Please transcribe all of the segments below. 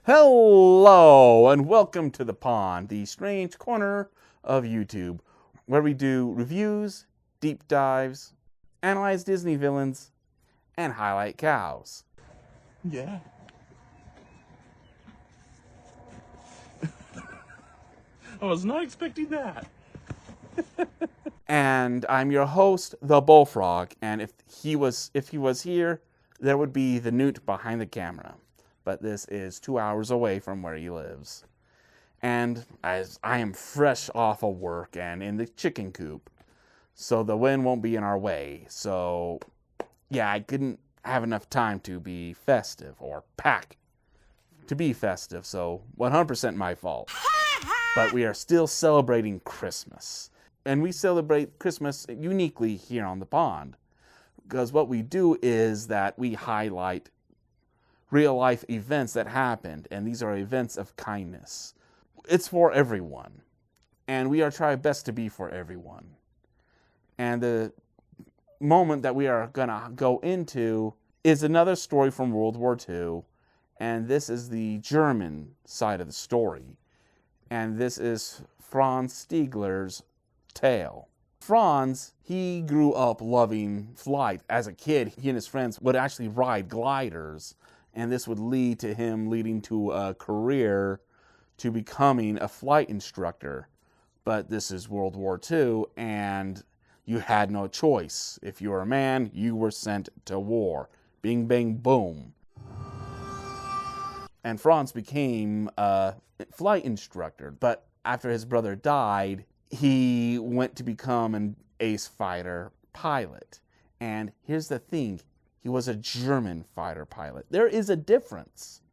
Hello, and welcome to The Pond, the strange corner of YouTube, where we do reviews, deep dives, analyze Disney villains, and highlight cows. Yeah. I was not expecting that. And I'm your host, the Bullfrog, and if he was here, there would be the newt behind the camera. But this is 2 hours away from where he lives. And as I am fresh off of work and in the chicken coop, so the wind won't be in our way. So, yeah, I couldn't have enough time to be festive or pack to be festive, so 100% my fault. But we are still celebrating Christmas. And we celebrate Christmas uniquely here on the pond. Because what we do is that we highlight real-life events that happened, and these are events of kindness. It's for everyone, and we are trying best to be for everyone. And the moment that we are going to go into is another story from World War II, and this is the German side of the story. And this is Franz Stiegler's tale. Franz, he grew up loving flight. As a kid, he and his friends would actually ride gliders, and this would lead to him leading to a career to becoming a flight instructor. But this is World War II, and you had no choice. If you were a man, you were sent to war. Bing, bang, boom. And Franz became a flight instructor. But after his brother died, he went to become an ace fighter pilot. And here's the thing. He was a German fighter pilot. There is a difference.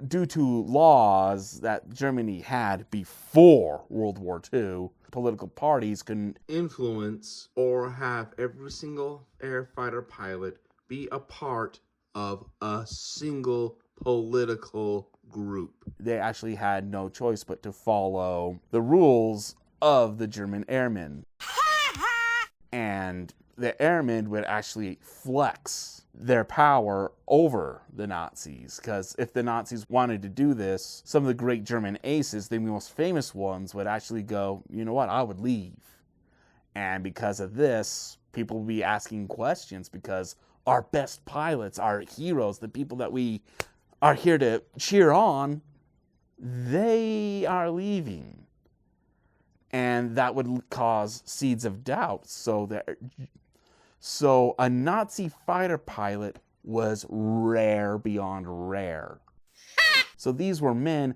Due to laws that Germany had before World War II, political parties can influence or have every single air fighter pilot be a part of a single political group. They actually had no choice but to follow the rules of the German airmen. And the airmen would actually flex their power over the Nazis, because if the Nazis wanted to do this, some of the great German aces, the most famous ones, would actually go, you know what, I would leave. And because of this, people would be asking questions, because our best pilots, our heroes, the people that we are here to cheer on, they are leaving. And that would cause seeds of doubt. So a Nazi fighter pilot was rare beyond rare. So these were men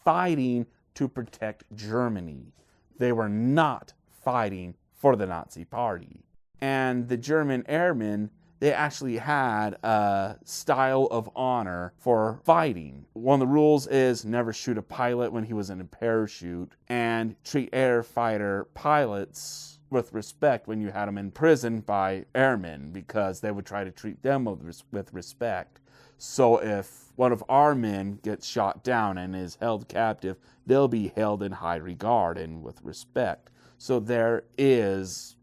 fighting to protect Germany. They were not fighting for the Nazi party. And the German airmen, they actually had a style of honor for fighting. One of the rules is never shoot a pilot when he was in a parachute, and treat air fighter pilots with respect when you had them in prison by airmen, because they would try to treat them with respect. So if one of our men gets shot down and is held captive, they'll be held in high regard and with respect. So there is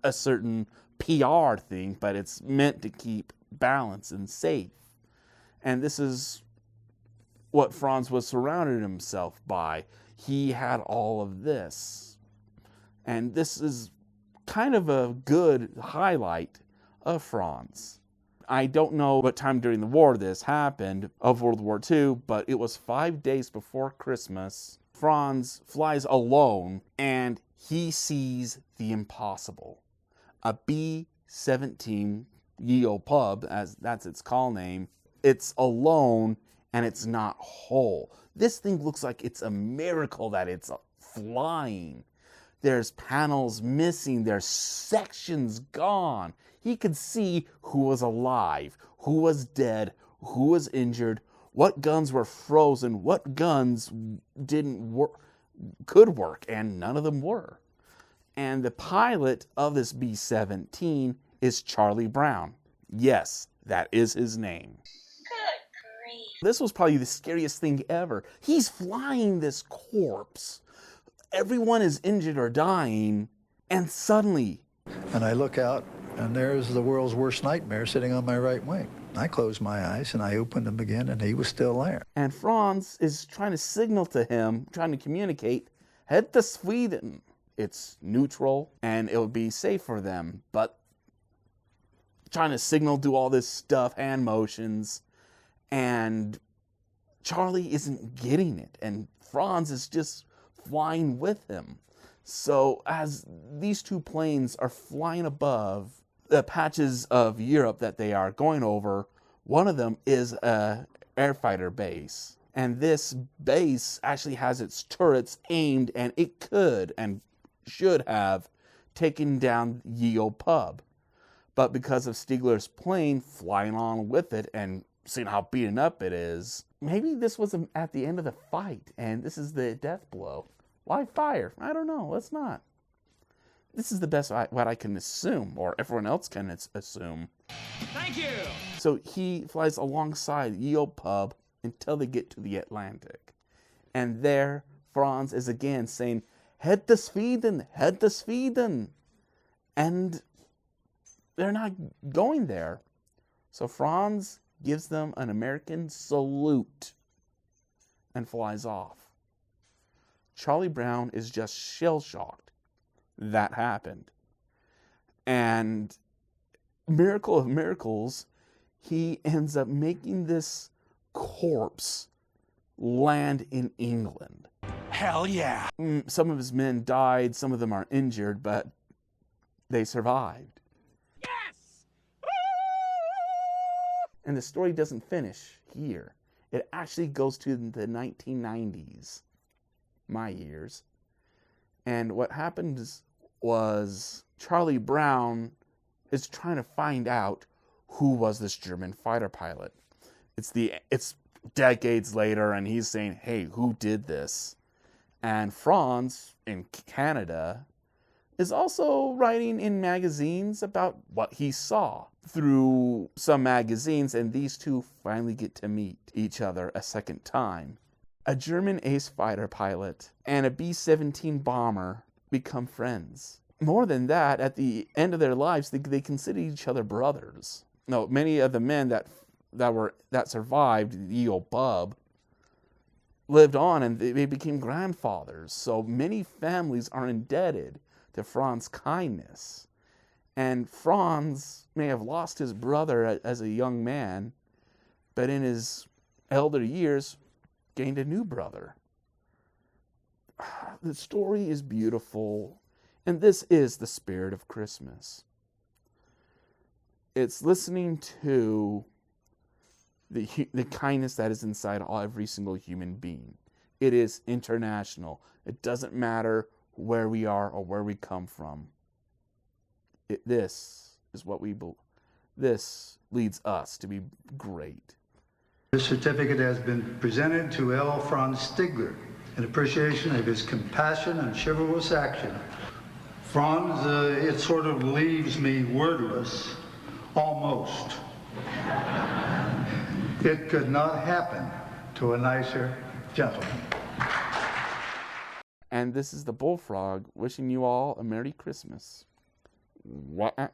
a certain PR thing, but it's meant to keep balance and safe. And this is what Franz was surrounding himself by. He had all of this. And this is kind of a good highlight of Franz. I don't know what time during the war this happened, of World War II, but it was 5 days before Christmas. Franz flies alone, and he sees the impossible. A B-17 Ye Olde Pub, as that's its call name, it's alone and it's not whole. This thing looks like it's a miracle that it's flying. There's panels missing, there's sections gone. He could see who was alive, who was dead, who was injured, what guns were frozen, what guns didn't work, could work, and none of them were. And the pilot of this B-17 is Charlie Brown. Yes, that is his name. Good grief. This was probably the scariest thing ever. He's flying this corpse. Everyone is injured or dying, and suddenly... And I look out, and there's the world's worst nightmare sitting on my right wing. I closed my eyes, and I opened them again, and he was still there. And Franz is trying to signal to him, trying to communicate, head to Sweden. It's neutral, and it would be safe for them, but trying to signal, do all this stuff, hand motions, and Charlie isn't getting it, and Franz is just flying with him. So as these two planes are flying above the patches of Europe that they are going over, one of them is a air fighter base. And this base actually has its turrets aimed, and it could and should have taken down Ye Olde Pub. But because of Stiegler's plane flying on with it and seeing how beaten up it is, maybe this was at the end of the fight, and this is the death blow. Why fire? I don't know. Let's not. This is the best what I can assume, or everyone else can assume. Thank you! So he flies alongside Ye Olde Pub until they get to the Atlantic. And there, Franz is again saying, head to Sweden, head to Sweden. And they're not going there. So Franz gives them an American salute and flies off. Charlie Brown is just shell-shocked that happened. And miracle of miracles, he ends up making this corpse land in England. Hell yeah! Some of his men died, some of them are injured, but they survived. Yes! And the story doesn't finish here. It actually goes to the 1990s, my years. And what happened was Charlie Brown is trying to find out who was this German fighter pilot. It's decades later, and he's saying, hey, who did this? And Franz, in Canada, is also writing in magazines about what he saw through some magazines, and these two finally get to meet each other a second time. A German ace fighter pilot and a B-17 bomber become friends. More than that, at the end of their lives, they consider each other brothers. No, many of the men that survived Ye Olde Pub lived on, and they became grandfathers. So many families are indebted to Franz's kindness. And Franz may have lost his brother as a young man, but in his elder years, gained a new brother. The story is beautiful, and this is the spirit of Christmas. It's listening to the kindness that is inside every single human being. It is international. It doesn't matter where we are or where we come from. This is what we believe. This leads us to be great. This certificate has been presented to L. Franz Stigler in appreciation of his compassion and chivalrous action. Franz, it sort of leaves me wordless, almost. It could not happen to a nicer gentleman. And this is the Bullfrog wishing you all a Merry Christmas. What?